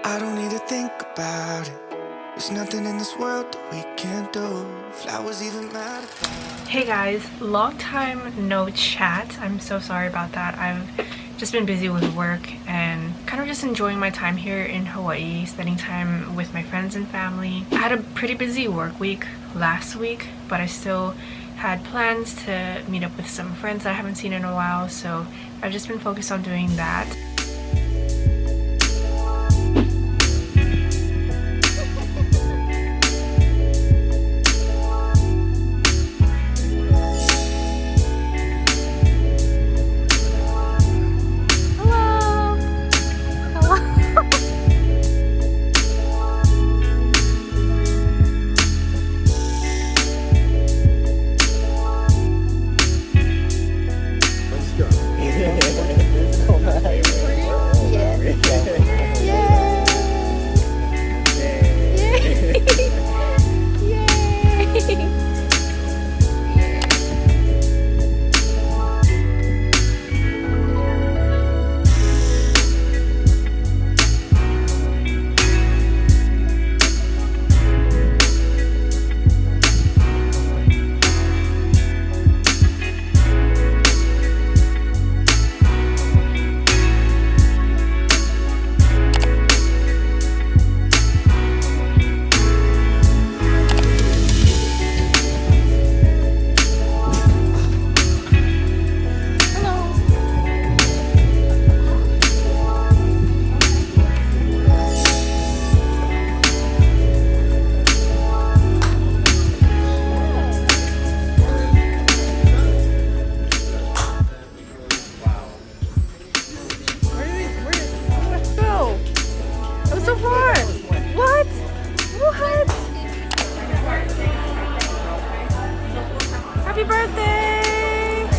I don't need to think about it. There's nothing in this world that we can't do. Flowers even matter. Hey guys, long time no chat. I'm so sorry about that. I've just been busy with work and kind of just enjoying my time here in Hawaii, spending time with my friends and family. I had a pretty busy work week last week, but I still had plans to meet up with some friends that I haven't seen in a while, so I've just been focused on doing that. Happy birthday!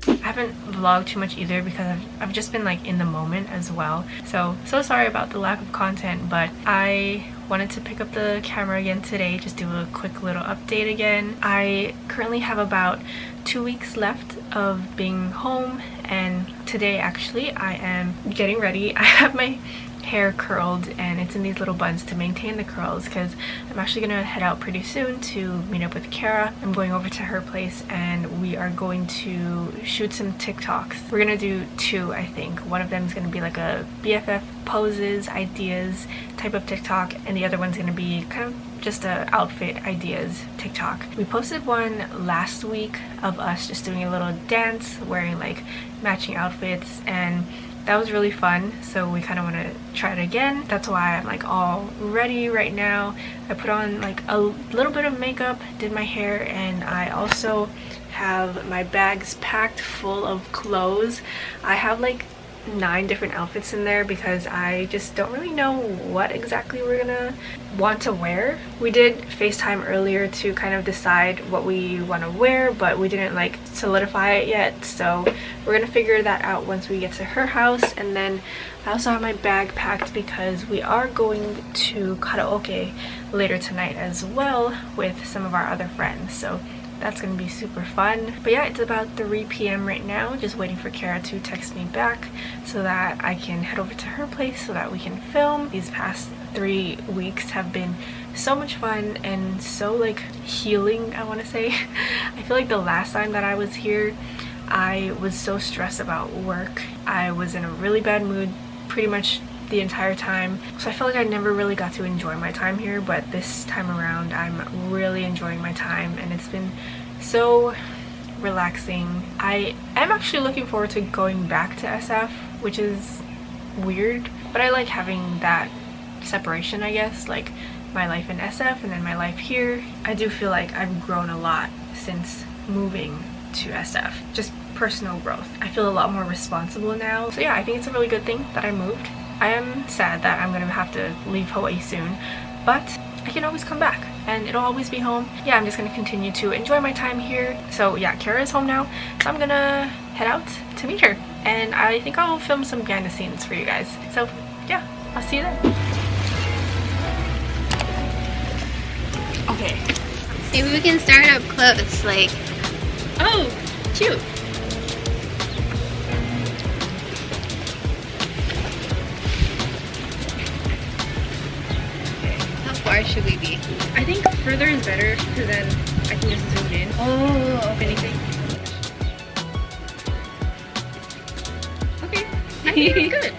I haven't vlogged too much either because I've just been like in the moment as well. So sorry about the lack of content, but I wanted to pick up the camera again today, just do a quick little update again. I currently have about 2 weeks left of being home, and today actually I am getting ready. I have my hair curled and it's in these little buns to maintain the curls because I'm actually gonna head out pretty soon to meet up with Kera. I'm going over to her place and we are going to shoot some TikToks. We're gonna do two, I think. One of them is gonna be like a BFF poses, ideas type of TikTok, and the other one's gonna be kind of just a outfit ideas TikTok. We posted one last week of us just doing a little dance, wearing like matching outfits, and that was really fun, so we kind of want to try it again. That's why I'm like all ready right now. I put on like a little bit of makeup, did my hair, and I also have my bags packed full of clothes. I have like 9 different outfits in there because I just don't really know what exactly we're gonna want to wear. We did FaceTime earlier to kind of decide what we want to wear, but we didn't like solidify it yet, so we're gonna figure that out once we get to her house. And then I also have my bag packed because we are going to karaoke later tonight as well with some of our other friends, so that's gonna be super fun. But yeah, it's about 3 p.m. right now, just waiting for Kara to text me back so that I can head over to her place so that we can film. These past 3 weeks have been so much fun and so like healing, I want to say. I feel like the last time that I was here, I was so stressed about work. I was in a really bad mood pretty much the entire time, so I feel like I never really got to enjoy my time here, but this time around I'm really enjoying my time and it's been so relaxing. I am actually looking forward to going back to SF, which is weird, but I like having that separation, I guess, like my life in SF and then my life here. I do feel like I've grown a lot since moving to SF, just personal growth. I feel a lot more responsible now, so yeah, I think it's a really good thing that I moved. I am sad that I'm gonna have to leave Hawaii soon, but I can always come back and it'll always be home. Yeah, I'm just gonna continue to enjoy my time here. So yeah, Kara is home now, so I'm gonna head out to meet her, and I think I'll film some behind the scenes for you guys. So yeah, I'll see you then. Okay. Maybe we can start up close, like. Oh, Cute. How far should we be? I think further is better because then I can just zoom in. Oh, If anything. Okay. I think it's good.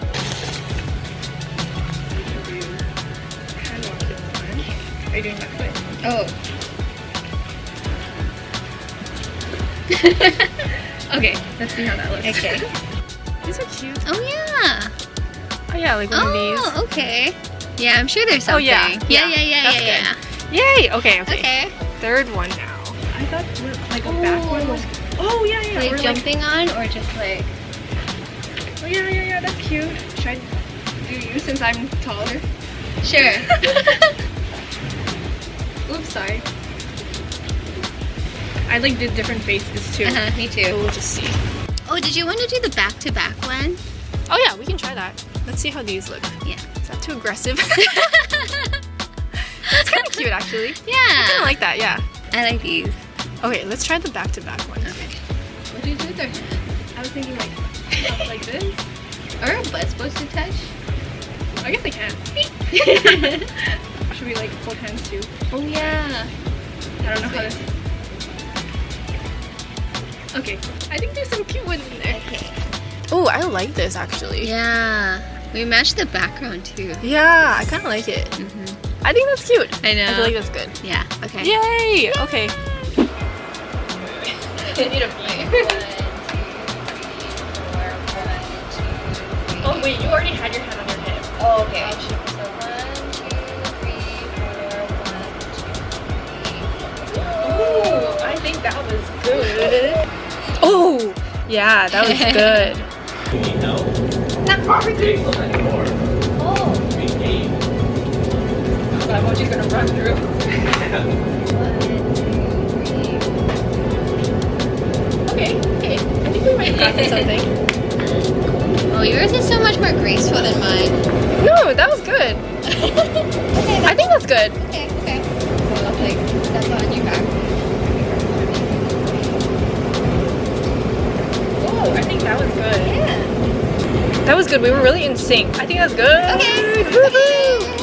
Hand wash this one. Are you doing that foot? Oh. Okay, let's see how that looks. Okay. These are cute. Oh yeah. Oh yeah, like one of these. Oh, okay. Yeah, I'm sure there's Oh, something. yeah. Yeah. That's Yeah. Yay! Okay, okay. Okay. Third one now. I thought like a back one was. Oh yeah, yeah. Like or jumping on or just like. Oh yeah. That's cute. Should I do you since I'm taller? Sure. Oops, sorry. I like did different faces too. Me So too. we'll just see. Oh, did you want to do the back-to-back one? Oh yeah, we can try that. Let's see how these look. Yeah. Is that too aggressive? That's kind of cute actually. I kind of Yeah. like that. Yeah. I like these. Okay, let's try the back-to-back one. Okay. What do you do with their hand? I was thinking like like this. Are our butts supposed to touch? I guess I can. Should we like hold hands too? Oh yeah. I don't know how to. Okay, I think there's some cute ones in there. Okay. Oh, I like this actually. Yeah. We matched the background too. Yeah, I kind of like it. Mm-hmm. I think that's cute. I know. I feel like that's good. Yeah. Okay. Yay! Okay. I need a Oh wait, you already had your hand on your hip. Oh, okay. So 1, 2, 3, 4, 1, 2, 3, 4. Ooh, I think that was good. Oh, yeah, that was good. I'm just gonna run through. Okay. I think we might have gotten something. Oh, yours is so much more graceful than mine. No, that was good. Okay. I think that's good. Okay. So I'll like step on your back. Oh, I think that was good. Yeah. That was good. We were really in sync. I think that's good. Okay. Woohoo!